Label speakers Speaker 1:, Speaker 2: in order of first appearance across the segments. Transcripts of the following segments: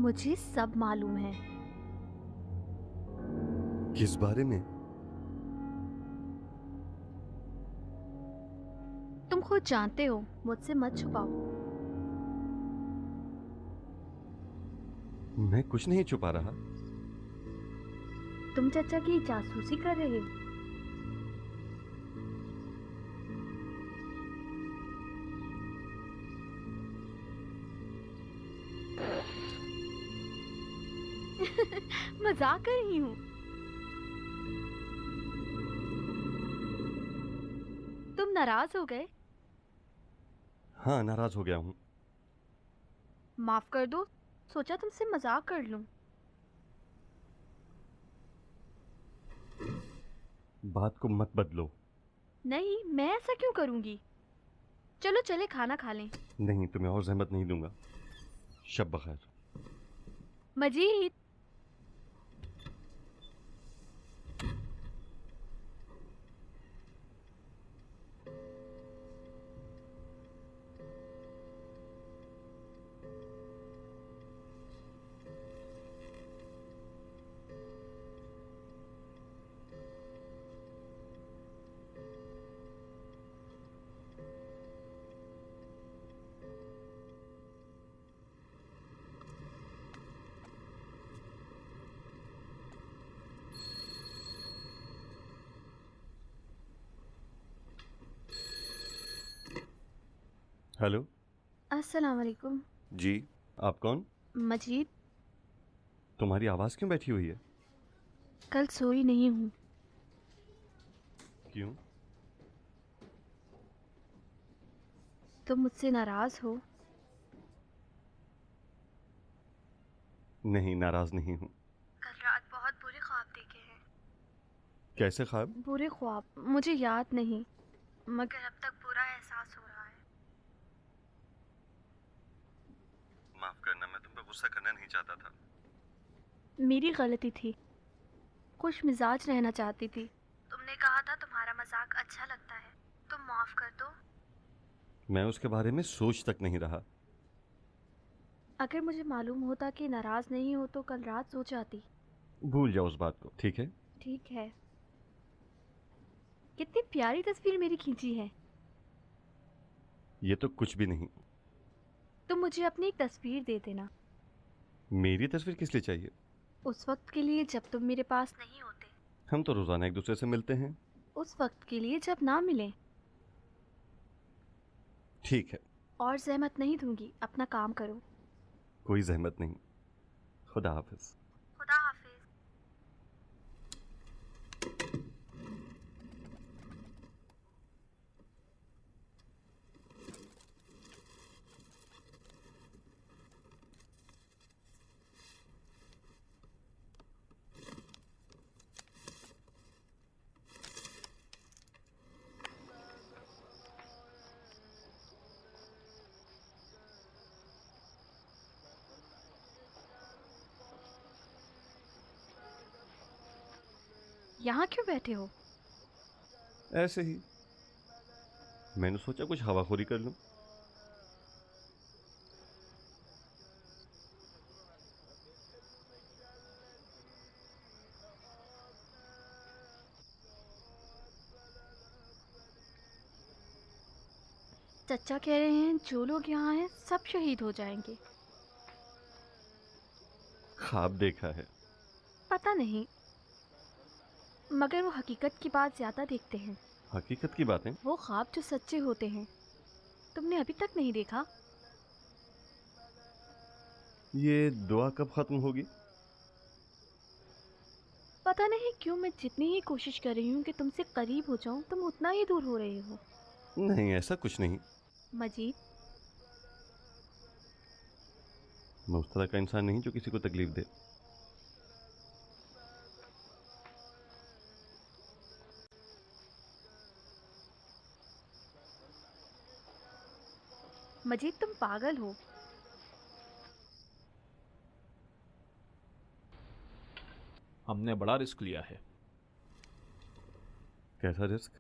Speaker 1: मुझे सब मालूम है।
Speaker 2: किस बारे में?
Speaker 1: तुम खुद जानते हो, मुझसे मत छुपाओ।
Speaker 2: मैं कुछ नहीं छुपा रहा।
Speaker 1: तुम चाचा की जासूसी कर रहे हो। मजाक कर रही हूँ। तुम नाराज हो गए?
Speaker 2: हाँ, नाराज हो गया हूं।
Speaker 1: माफ कर दो, सोचा तुमसे मजाक कर लूं।
Speaker 2: बात को मत बदलो।
Speaker 1: नहीं, मैं ऐसा क्यों करूंगी। चलो चले खाना खा लें।
Speaker 2: नहीं, तुम्हें और जहमत नहीं दूंगा। शब बखैर।
Speaker 1: मजीद।
Speaker 2: हेलो।
Speaker 1: अस्सलाम वालेकुम।
Speaker 2: जी। आप कौन?
Speaker 1: मजीद।
Speaker 2: तुम्हारी आवाज क्यों बैठी हुई है?
Speaker 1: कल सोई नहीं हूँ।
Speaker 2: क्यों?
Speaker 1: तुम मुझसे नाराज हो?
Speaker 2: नहीं, नाराज नहीं हूं।
Speaker 1: कल रात बहुत बुरे ख्वाब देखे हैं।
Speaker 2: कैसे ख्वाब?
Speaker 1: बुरे ख्वाब मुझे याद नहीं, मगर अब तक बुरा एहसास हो रहा है।
Speaker 2: माफ करना, मैं तुम पे गुस्सा करना नहीं चाहता था।
Speaker 1: मेरी गलती थी, खुश मिजाज रहना चाहती थी। तुमने कहा था तुम्हारा मजाक अच्छा लगता है, तुम माफ कर दो।
Speaker 2: मैं उसके बारे में सोच तक नहीं रहा।
Speaker 1: अगर मुझे मालूम होता कि नाराज नहीं हो तो कल रात सो जाती।
Speaker 2: भूल जाओ उस बात को, ठीक है?
Speaker 1: ठीक है। कितनी प्यारी तस्वीर मेरी खींची है।
Speaker 2: ये तो कुछ भी नहीं।
Speaker 1: तुम मुझे अपनी एक तस्वीर दे देना।
Speaker 2: मेरी तस्वीर किस लिए चाहिए?
Speaker 1: उस वक्त के लिए जब तुम मेरे पास नहीं होते।
Speaker 2: हम तो रोजाना एक दूसरे से मिलते हैं।
Speaker 1: उस वक्त के लिए जब ना मिले।
Speaker 2: ठीक है।
Speaker 1: और जहमत नहीं दूंगी, अपना काम करो।
Speaker 2: कोई जहमत नहीं। खुदा हाफिज।
Speaker 1: खुदा हाफिज। यहाँ क्यों बैठे हो?
Speaker 2: ऐसे ही। मैंने सोचा कुछ हवाखोरी कर लूं।
Speaker 1: चचा कह रहे हैं जो लोग यहाँ हैं सब शहीद हो जाएंगे।
Speaker 2: ख्वाब देखा है।
Speaker 1: पता नहीं, मगर वो हकीकत की बात ज्यादा देखते हैं।
Speaker 2: हकीकत की बातें?
Speaker 1: वो ख्वाब जो सच्चे होते हैं, तुमने अभी तक नहीं देखा?
Speaker 2: ये दुआ कब खत्म होगी?
Speaker 1: पता नहीं क्यों मैं जितनी ही कोशिश कर रही हूँ कि तुमसे करीब हो जाऊं, तुम उतना ही दूर हो रहे हो।
Speaker 2: नहीं, ऐसा कुछ नहीं।
Speaker 1: मजीद।
Speaker 2: मैं उस तरह का इंसान नहीं जो किसी को तकलीफ दे।
Speaker 1: मजीद, तुम पागल हो।
Speaker 3: हमने बड़ा रिस्क लिया है।
Speaker 2: कैसा रिस्क?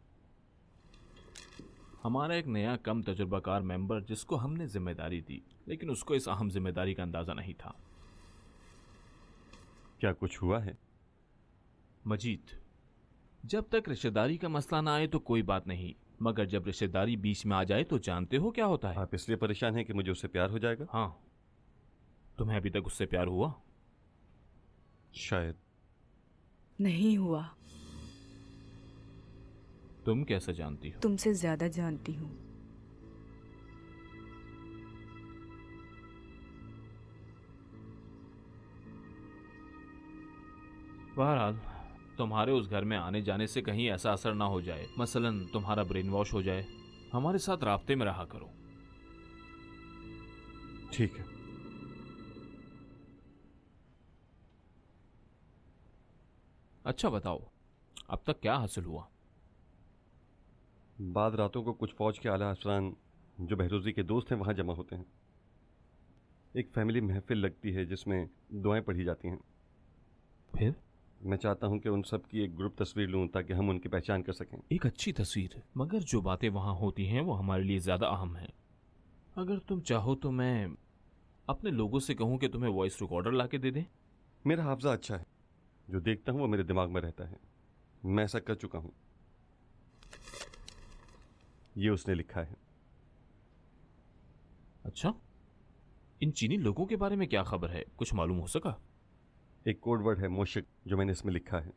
Speaker 3: हमारा एक नया कम तजुर्बाकार मेंबर जिसको हमने जिम्मेदारी दी, लेकिन उसको इस अहम जिम्मेदारी का अंदाजा नहीं था।
Speaker 2: क्या कुछ हुआ है?
Speaker 3: मजीद, जब तक रिश्तेदारी का मसला ना आए तो कोई बात नहीं, मगर जब रिश्तेदारी बीच में आ जाए तो जानते हो क्या होता है।
Speaker 2: आप इसलिए परेशान हैं कि मुझे उससे प्यार हो जाएगा?
Speaker 3: हाँ, तुम्हें अभी तक उससे प्यार हुआ?
Speaker 2: शायद।
Speaker 4: नहीं हुआ।
Speaker 3: तुम कैसे जानती हो?
Speaker 4: तुमसे ज्यादा जानती हूँ।
Speaker 3: बहरहाल, तुम्हारे उस घर में आने जाने से कहीं ऐसा असर ना हो जाए, मसलन तुम्हारा ब्रेन वॉश हो जाए। हमारे साथ राब्ते में रहा करो।
Speaker 2: ठीक है।
Speaker 3: अच्छा बताओ, अब तक क्या हासिल हुआ?
Speaker 2: बाद रातों को कुछ फौज के आला अफसरान जो बहरोजी के दोस्त हैं वहाँ जमा होते हैं। एक फैमिली महफिल लगती है जिसमें दुआएं पढ़ी जाती हैं।
Speaker 3: फिर?
Speaker 2: मैं चाहता हूं कि उन सब की एक ग्रुप तस्वीर लूं ताकि हम उनकी पहचान कर सकें।
Speaker 3: एक अच्छी तस्वीर, मगर जो बातें वहां होती हैं वो हमारे लिए ज्यादा अहम हैं। अगर तुम चाहो तो मैं अपने लोगों से कहूं कि तुम्हें वॉइस रिकॉर्डर ला के दे दें।
Speaker 2: मेरा हाफजा अच्छा है, जो देखता हूं वो मेरे दिमाग में रहता है। मैं ऐसा कर चुका हूं। ये उसने लिखा है।
Speaker 3: अच्छा, इन चीनी लोगों के बारे में क्या खबर है, कुछ मालूम हो सका?
Speaker 2: एक कोड वर्ड है मोशिक, जो मैंने इसमें लिखा है।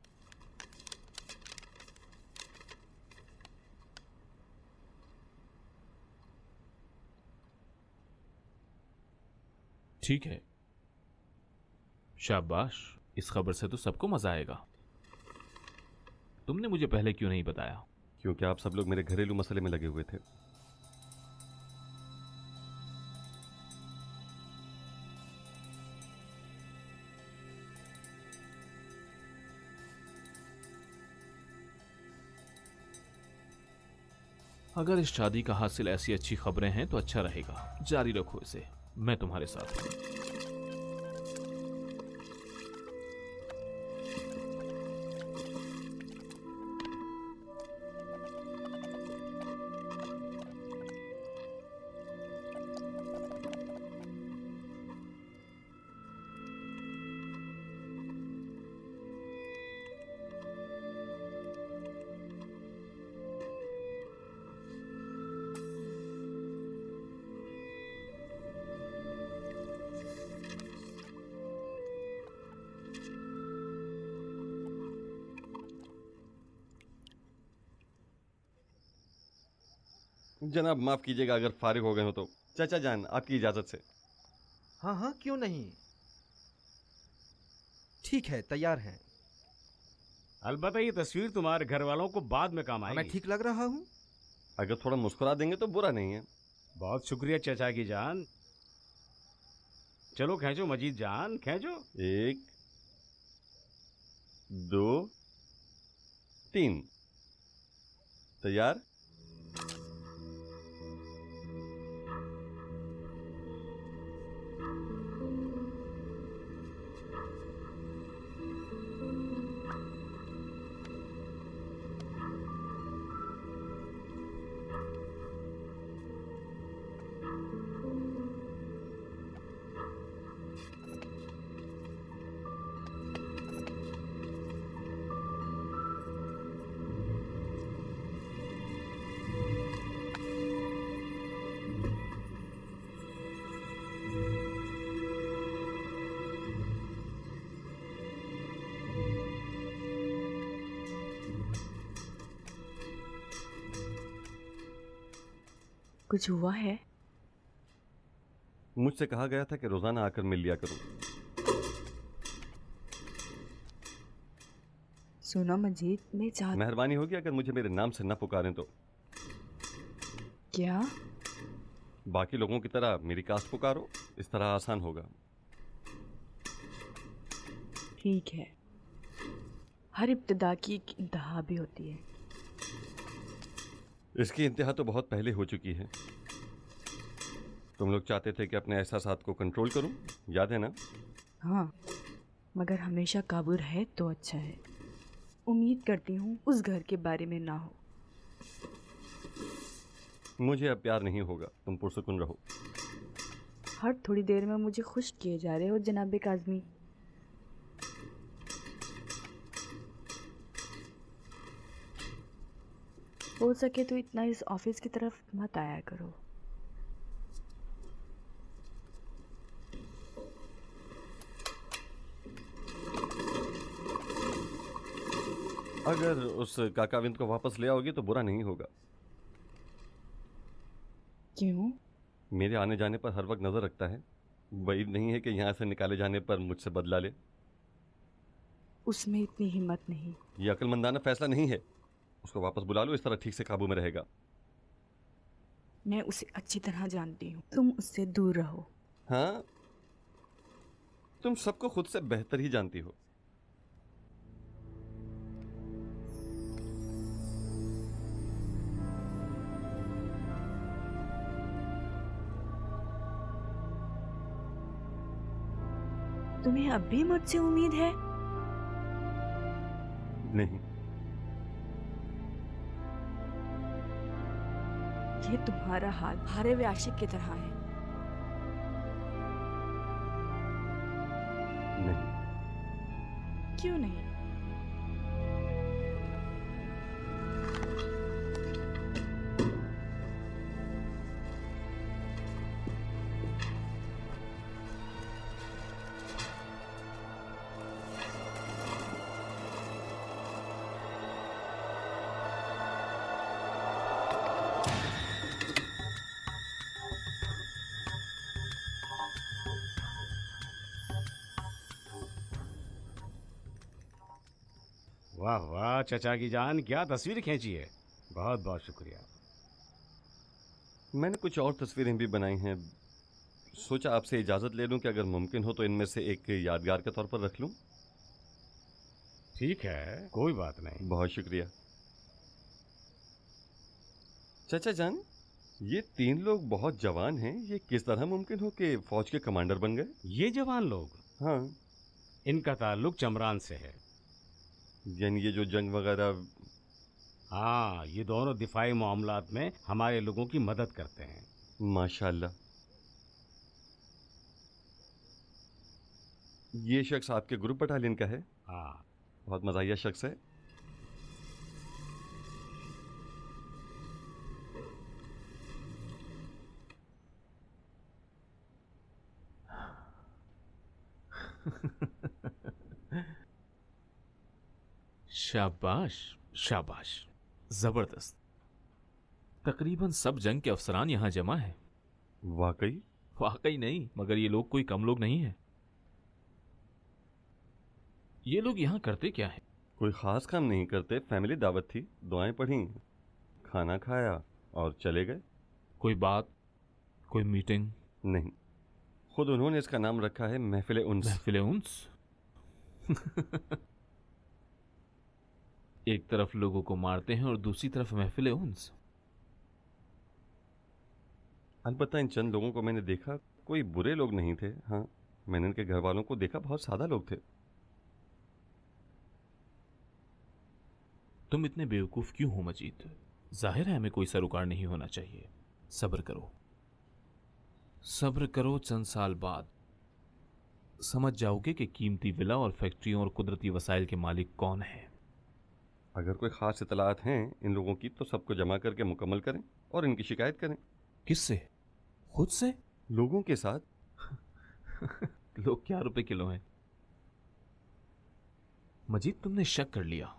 Speaker 3: ठीक है, शाबाश, इस खबर से तो सबको मजा आएगा। तुमने मुझे पहले क्यों नहीं बताया?
Speaker 2: क्योंकि आप सब लोग मेरे घरेलू मसले में लगे हुए थे।
Speaker 3: अगर इस शादी का हासिल ऐसी अच्छी खबरें हैं तो अच्छा रहेगा, जारी रखो इसे, मैं तुम्हारे साथ हूं।
Speaker 2: जनाब माफ कीजिएगा अगर फारिग हो गए हो तो। चाचा जान, आपकी इजाजत से।
Speaker 5: हाँ हाँ, क्यों नहीं। ठीक है, तैयार हैं।
Speaker 6: अलबत्ता ये तस्वीर तुम्हारे घर वालों को बाद में काम
Speaker 5: मैं
Speaker 6: आएगी।
Speaker 5: ठीक लग रहा हूँ।
Speaker 2: अगर थोड़ा मुस्कुरा देंगे तो बुरा नहीं है।
Speaker 6: बहुत शुक्रिया चचा की जान। चलो खींचो मजीद जान, खींचो।
Speaker 2: 1 2 3। तैयार।
Speaker 4: कुछ हुआ है?
Speaker 2: मुझसे कहा गया था कि रोजाना आकर मिल लिया करूं।
Speaker 4: सुनो मजीद, मैं चाहती।
Speaker 2: मेहरबानी होगी अगर मुझे मेरे नाम से न पुकारें तो।
Speaker 4: क्या?
Speaker 2: बाकी लोगों की तरह मेरी कास्ट पुकारो, इस तरह आसान होगा।
Speaker 4: ठीक है, हर इब्तिदा की एक इंतहा भी होती है।
Speaker 2: इसकी इंतहा तो बहुत पहले हो चुकी है। तुम लोग चाहते थे कि अपने एहसासात को कंट्रोल करूं, याद है ना?
Speaker 4: हाँ, मगर हमेशा काबू रहे तो अच्छा है। उम्मीद करती हूँ उस घर के बारे में ना हो।
Speaker 2: मुझे अब प्यार नहीं होगा, तुम पुरसुकून रहो।
Speaker 4: हर थोड़ी देर में मुझे खुश किए जा रहे हो जनाब काज़मी। हो सके तो इतना इस ऑफिस की तरफ मत आया करो।
Speaker 2: अगर उस काकाविंद को वापस ले आओगी तो बुरा नहीं होगा।
Speaker 4: क्यों?
Speaker 2: मेरे आने जाने पर हर वक्त नजर रखता है। वही नहीं है कि यहाँ से निकाले जाने पर मुझसे बदला ले।
Speaker 4: उसमें इतनी हिम्मत नहीं।
Speaker 2: ये अक्लमंदाना फैसला नहीं है। उसको वापस बुला लो, इस तरह ठीक से काबू में रहेगा।
Speaker 4: मैं उसे अच्छी तरह जानती हूँ, तुम उससे दूर रहो।
Speaker 2: हाँ, तुम सबको खुद से बेहतर ही जानती हो।
Speaker 4: तुम्हें अब भी मुझसे उम्मीद है?
Speaker 2: नहीं,
Speaker 4: ये तुम्हारा हाल हारे हुए आशिक की तरह है।
Speaker 2: नहीं,
Speaker 4: क्यों नहीं?
Speaker 6: वाह वाह चचा की जान, क्या तस्वीर खींची है। बहुत बहुत शुक्रिया।
Speaker 2: मैंने कुछ और तस्वीरें भी बनाई हैं। सोचा आपसे इजाज़त ले लूं कि अगर मुमकिन हो तो इनमें से एक यादगार के तौर पर रख लूं।
Speaker 6: ठीक है, कोई बात नहीं।
Speaker 2: बहुत शुक्रिया। चाचा जान, ये 3 लोग बहुत जवान हैं। ये किस तरह मुमकिन हो कि फौज के कमांडर बन गए?
Speaker 6: ये जवान लोग,
Speaker 2: हाँ,
Speaker 6: इनका ताल्लुक चमरान से है।
Speaker 2: यानी ये जो जंग वगैरह।
Speaker 6: हाँ, ये दोनों दिफाई मामलात में हमारे लोगों की मदद करते हैं।
Speaker 2: माशाल्लाह। ये शख्स आपके ग्रुप बटालियन का है?
Speaker 6: हाँ।
Speaker 2: बहुत मज़ाहिया शख्स है।
Speaker 3: शाबाश, शाबाश, जबरदस्त। तकरीबन सब जंग के अफसरान यहाँ जमा है।
Speaker 2: वाकई?
Speaker 3: वाकई नहीं, मगर ये लोग कोई कम लोग नहीं है। ये लोग यहाँ करते क्या है?
Speaker 2: कोई ख़ास काम नहीं करते। फैमिली दावत थी, दुआएं पढ़ी, खाना खाया और चले गए।
Speaker 3: कोई बात, कोई मीटिंग?
Speaker 2: नहीं, खुद उन्होंने इसका नाम रखा है महफिल उन्स।
Speaker 3: महफिल उन्स? एक तरफ लोगों को मारते हैं और दूसरी तरफ महफिल उन्स।
Speaker 2: अलबत्ता इन चंद लोगों को मैंने देखा, कोई बुरे लोग नहीं थे। हाँ, मैंने इनके घर वालों को देखा, बहुत सादा लोग थे।
Speaker 3: तुम इतने बेवकूफ क्यों हो मजीद? जाहिर है हमें कोई सरोकार नहीं होना चाहिए। सब्र करो, सब्र करो। चंद साल बाद समझ जाओगे कि कीमती विला और फैक्ट्रियों और कुदरती वसाइल के मालिक कौन है।
Speaker 2: अगर कोई ख़ास इतलात हैं इन लोगों की तो सबको जमा करके मुकम्मल करें और इनकी शिकायत करें।
Speaker 3: किससे? खुद से?
Speaker 2: लोगों के साथ।
Speaker 3: लोग क्या रुपए किलो हैं? मजीद, तुमने शक कर लिया।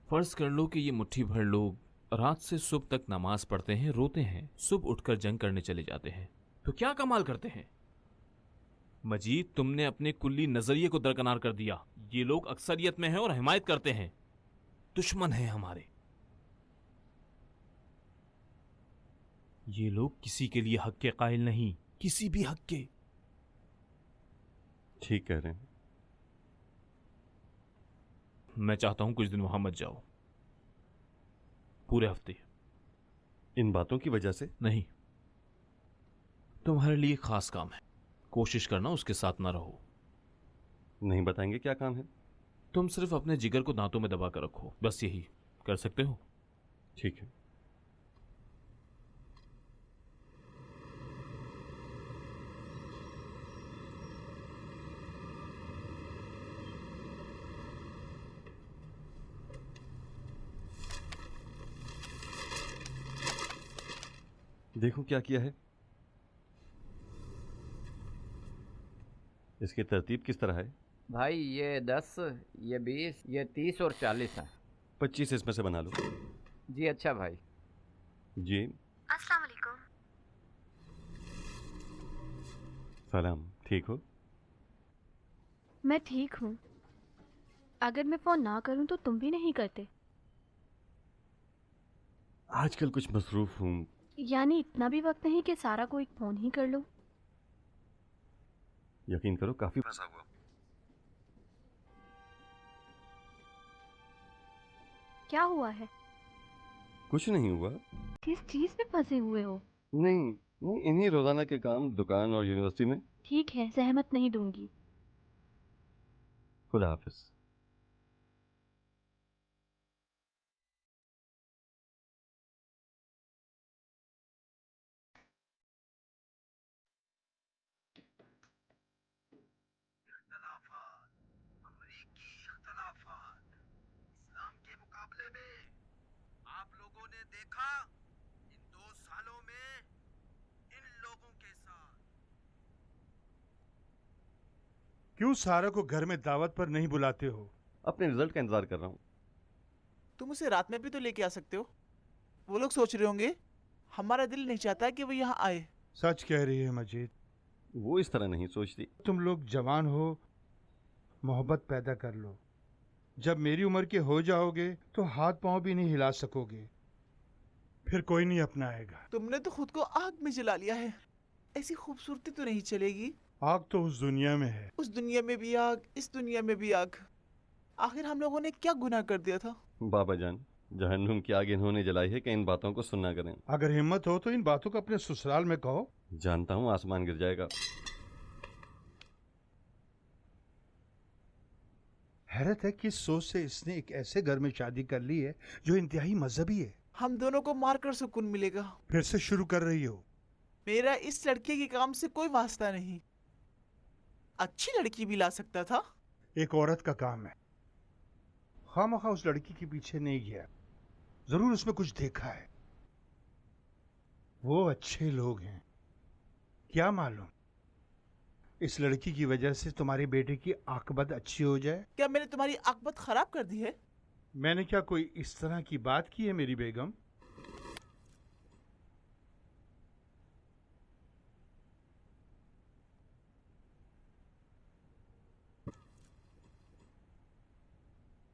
Speaker 3: फर्ज कर लो कि ये मुट्ठी भर लोग रात से सुबह तक नमाज पढ़ते हैं, रोते हैं, सुबह उठकर जंग करने चले जाते हैं, तो क्या कमाल करते हैं? मजीद, तुमने अपने कुल्ली नजरिए को दरकनार कर दिया। ये लोग अक्सरियत में हैं और हिमायत करते हैं, दुश्मन हैं हमारे। ये लोग किसी के लिए हक के कायल नहीं, किसी भी हक के।
Speaker 2: ठीक कह रहे हैं।
Speaker 3: मैं चाहता हूं कुछ दिन वहां मत जाओ, पूरे हफ्ते।
Speaker 2: इन बातों की वजह से?
Speaker 3: नहीं, तुम्हारे लिए खास काम है, कोशिश करना उसके साथ ना रहो।
Speaker 2: नहीं बताएंगे क्या काम है?
Speaker 3: तुम सिर्फ अपने जिगर को दांतों में दबा कर रखो, बस यही कर सकते हो।
Speaker 2: ठीक है। देखो क्या किया है। इसकी तरतीब किस तरह है?
Speaker 7: भाई ये 10, ये 20, ये 30 और 40 है।
Speaker 2: 25 इसमें से बना लो।
Speaker 7: जी अच्छा भाई।
Speaker 2: जी।
Speaker 1: अस्सलाम वालेकुम।
Speaker 2: सलाम। ठीक हो?
Speaker 1: मैं ठीक हूँ। अगर मैं फ़ोन ना करूँ तो तुम भी नहीं करते?
Speaker 2: आजकल कुछ मसरूफ हूँ।
Speaker 1: यानी इतना भी वक्त नहीं कि सारा को एक फ़ोन ही कर लो?
Speaker 2: यकीन करो काफी फंसा हुआ।
Speaker 1: क्या हुआ है?
Speaker 2: कुछ नहीं हुआ।
Speaker 1: किस चीज़ में फंसे हुए हो?
Speaker 2: नहीं नहीं, इन्हीं रोजाना के काम, दुकान और यूनिवर्सिटी में।
Speaker 1: ठीक है, सहमत नहीं दूंगी।
Speaker 2: खुदा हाफिज।
Speaker 5: आप लोगों ने देखा इन 2 सालों में इन लोगों के साथ।
Speaker 8: क्यों सारा को घर में दावत पर नहीं बुलाते हो?
Speaker 2: अपने रिजल्ट का इंतजार कर रहा हूँ।
Speaker 9: तुम उसे रात में भी तो लेके आ सकते हो। वो लोग सोच रहे होंगे हमारा दिल नहीं चाहता कि वो यहाँ आए।
Speaker 8: सच कह रही है मजीद।
Speaker 2: वो इस तरह नहीं सोचती।
Speaker 8: तुम लोग जवान हो, मोहब्बत पैदा कर लो। जब मेरी उम्र के हो जाओगे तो हाथ पांव भी नहीं हिला सकोगे, फिर कोई नहीं अपनाएगा।
Speaker 9: तुमने तो खुद को आग में जला लिया है। ऐसी खूबसूरती तो नहीं चलेगी।
Speaker 8: आग तो उस दुनिया में है।
Speaker 9: उस दुनिया में भी आग, इस दुनिया में भी आग। आखिर हम लोगों ने क्या गुनाह कर दिया था?
Speaker 2: बाबा जान, जहन्नुम की आग इन्होंने जलाई है कि इन बातों को सुनना करें।
Speaker 8: अगर हिम्मत हो तो इन बातों को अपने ससुराल में कहो।
Speaker 2: जानता हूँ आसमान गिर जाएगा।
Speaker 8: हैरत है किस सोच से इसने एक ऐसे घर में शादी कर ली है जो इंतहाई मजहबी है।
Speaker 9: हम दोनों को मारकर सुकून मिलेगा।
Speaker 8: फिर से शुरू कर रही हो?
Speaker 9: मेरा इस लड़के के काम से कोई वास्ता नहीं। अच्छी लड़की भी ला सकता था।
Speaker 8: एक औरत का काम है। खामखा उस लड़की के पीछे नहीं गया, जरूर उसमें कुछ देखा है। वो अच्छे लोग हैं, क्या मालूम इस लड़की की वजह से तुम्हारे बेटे की आकबत अच्छी हो जाए।
Speaker 9: क्या मैंने तुम्हारी आकबत खराब कर दी है?
Speaker 8: मैंने क्या कोई इस तरह की बात की है मेरी बेगम?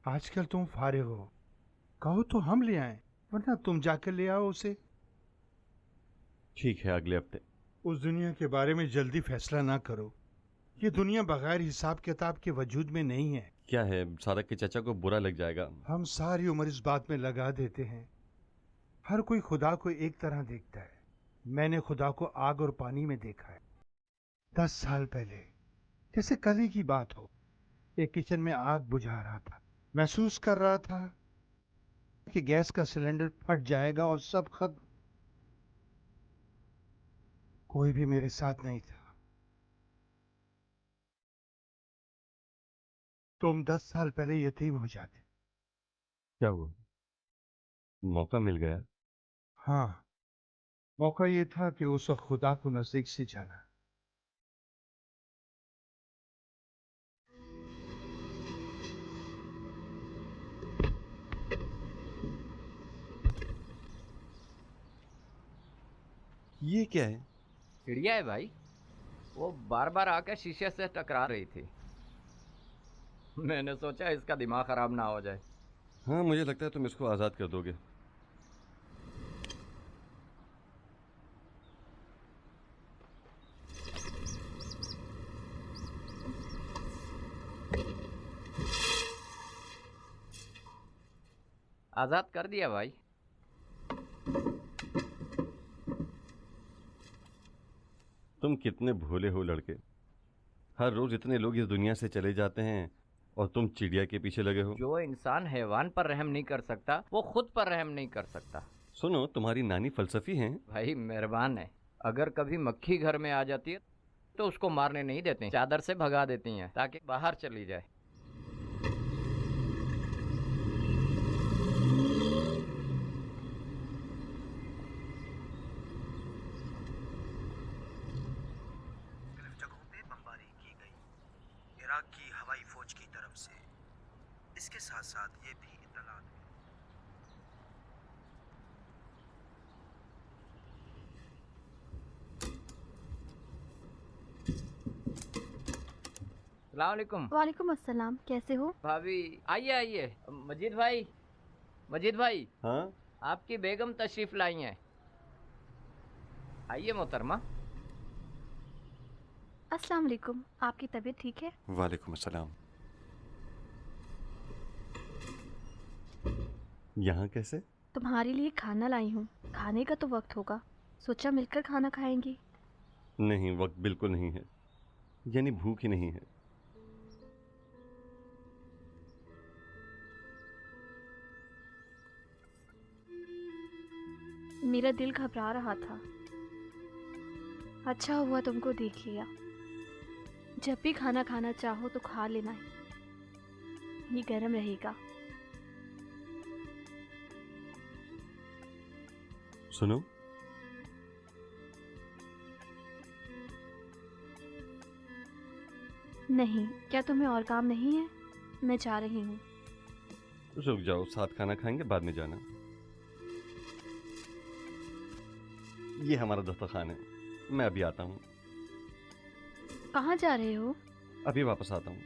Speaker 8: आजकल तुम फारिग हो, कहो तो हम ले आए, वरना तुम जाकर ले आओ उसे।
Speaker 2: ठीक है, अगले हफ्ते।
Speaker 8: उस दुनिया के बारे में जल्दी फैसला ना करो। ये दुनिया बगैर हिसाब किताब के वजूद में नहीं है।
Speaker 2: क्या है, सारा के चाचा को बुरा लग जाएगा।
Speaker 8: हम सारी उम्र इस बात में लगा देते हैं। हर कोई खुदा को एक तरह देखता है। मैंने खुदा को आग और पानी में देखा है। 10 साल पहले, जैसे कल ही की बात हो, एक किचन में आग बुझा रहा था। महसूस कर रहा था कि गैस का सिलेंडर फट जाएगा और सब खत्म। कोई भी मेरे साथ नहीं था। तुम 10 साल पहले यतीम हो जाते।
Speaker 2: क्या हुआ? मौका मिल गया।
Speaker 8: हाँ, मौका ये था कि उस वक्त खुदा को नजदीक से जाना।
Speaker 2: ये क्या है?
Speaker 7: चिड़िया है भाई। वो बार बार आकर शीशे से टकरा रही थी। मैंने सोचा इसका दिमाग खराब ना हो जाए।
Speaker 2: हाँ, मुझे लगता है तुम इसको आज़ाद कर दोगे।
Speaker 7: आज़ाद कर दिया भाई।
Speaker 2: तुम कितने भोले हो लड़के। हर रोज इतने लोग इस दुनिया से चले जाते हैं और तुम चिड़िया के पीछे लगे हो।
Speaker 7: जो इंसान हैवान पर रहम नहीं कर सकता वो खुद पर रहम नहीं कर सकता।
Speaker 2: सुनो, तुम्हारी नानी फलसफी हैं।
Speaker 7: भाई मेहरबान है। अगर कभी मक्खी घर में आ जाती है तो उसको मारने नहीं देते, चादर से भगा देती हैं ताकि बाहर चली जाए।
Speaker 5: तरफ से इसके साथ साथ ये भी इत्तलात मिली।
Speaker 7: सलाम वालेकुम।
Speaker 1: वालेकुम अस्सलाम, कैसे हो?
Speaker 7: भाभी आइए आइए। मजीद भाई, मजीद भाई,
Speaker 2: हाँ
Speaker 7: आपकी बेगम तशरीफ लाई हैं। आइए मोहतरमा।
Speaker 1: अस्सलाम वालेकुम, आपकी तबीयत ठीक है?
Speaker 2: वालेकुम अस्सलाम। यहाँ कैसे?
Speaker 1: तुम्हारे लिए खाना लाई हूँ। खाने का तो वक्त होगा, सोचा मिलकर खाना खाएंगे।
Speaker 2: नहीं, वक्त बिल्कुल नहीं है, यानी भूख ही नहीं है।
Speaker 1: मेरा दिल घबरा रहा था, अच्छा हुआ तुमको देख लिया। जब भी खाना खाना चाहो तो खा लेना, ये गर्म रहेगा।
Speaker 2: सुनो,
Speaker 1: नहीं, क्या तुम्हें और काम नहीं है? मैं जा रही हूँ।
Speaker 2: रुक जाओ, साथ खाना खाएंगे, बाद में जाना। ये हमारा दस्तरखान है, मैं अभी आता हूँ।
Speaker 1: कहाँ जा रहे हो?
Speaker 2: अभी वापस आता हूँ।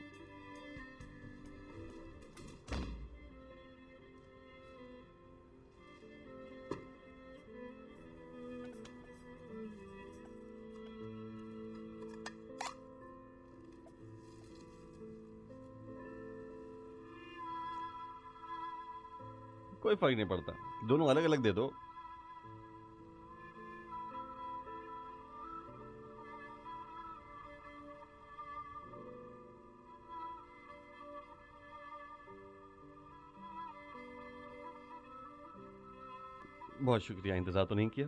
Speaker 2: कोई फर्क नहीं पड़ता, दोनों अलग अलग दे दो। बहुत शुक्रिया, इंतजार तो नहीं किया।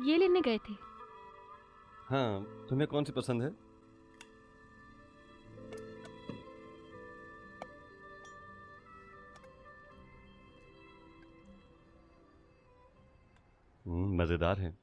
Speaker 1: ये लेने गए थे?
Speaker 2: हाँ, तुम्हें कौन सी पसंद है? मजेदार है।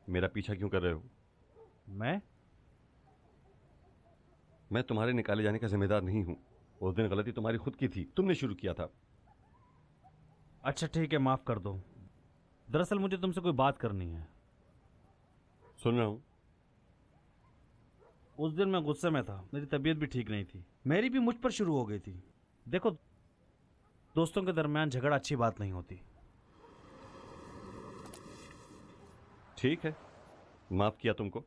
Speaker 2: मेरा पीछा क्यों कर रहे हो? मैं तुम्हारे निकाले जाने का जिम्मेदार नहीं हूं। उस दिन गलती तुम्हारी खुद की थी, तुमने शुरू किया था।
Speaker 10: अच्छा ठीक है, माफ कर दो। दरअसल मुझे तुमसे कोई बात करनी है।
Speaker 2: सुन रहा हूं।
Speaker 10: उस दिन मैं गुस्से में था, मेरी तबीयत भी ठीक नहीं थी, मेरी भी मुझ पर शुरू हो गई थी। देखो, दोस्तों के दरमियान झगड़ा अच्छी बात नहीं होती।
Speaker 2: ठीक है, माफ किया तुमको,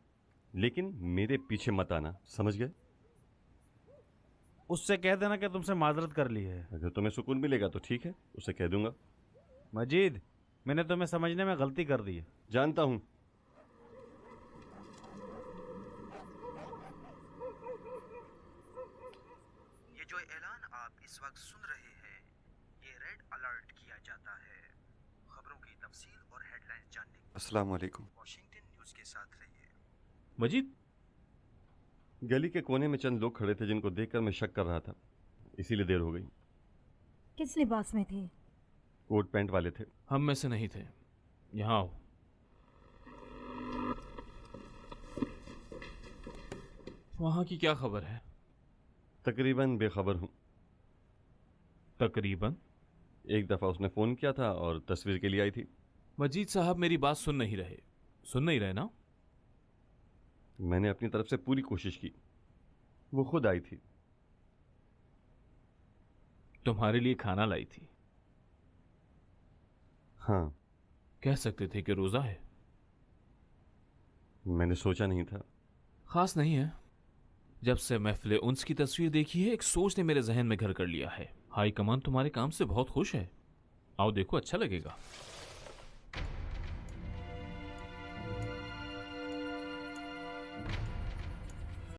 Speaker 2: लेकिन मेरे पीछे मत आना, समझ गए?
Speaker 10: उससे कह देना कि तुमसे माजरत कर ली है।
Speaker 2: अगर तुम्हें सुकून मिलेगा तो ठीक है, उसे कह दूंगा।
Speaker 10: मजीद, मैंने तुम्हें समझने में गलती कर दी है।
Speaker 2: जानता हूं।
Speaker 5: ये जो ऐलान आप इस वक्त सुन रहे हैं, ये रेड अलर्ट किया जाता है। खबरों की तफसील और हेडलाइंस जानने के लिए
Speaker 2: अस्सलाम वालेकुम।
Speaker 5: वॉशिंगटन न्यूज के साथ रहिए।
Speaker 3: मजीद,
Speaker 2: गली के कोने में चंद लोग खड़े थे जिनको देखकर मैं शक कर रहा था, इसीलिए देर हो गई।
Speaker 11: किस लिबास में थे?
Speaker 2: कोट पैंट वाले थे।
Speaker 3: हम में से नहीं थे। यहाँ आओ। वहाँ की क्या खबर है?
Speaker 2: तकरीबन बेखबर हूँ।
Speaker 3: तकरीबन?
Speaker 2: एक दफ़ा उसने फ़ोन किया था और तस्वीर के लिए आई थी।
Speaker 3: मजीद साहब मेरी बात सुन नहीं रहे। सुन नहीं रहे ना?
Speaker 2: मैंने अपनी तरफ से पूरी कोशिश की, वो खुद आई थी।
Speaker 3: तुम्हारे लिए खाना लाई थी?
Speaker 2: हाँ,
Speaker 3: कह सकते थे कि रोज़ा है।
Speaker 2: मैंने सोचा नहीं था।
Speaker 3: खास नहीं है। जब से महफिल उन्स की तस्वीर देखी है, एक सोच ने मेरे जहन में घर कर लिया है। हाई कमान तुम्हारे काम से बहुत खुश है। आओ देखो, अच्छा लगेगा।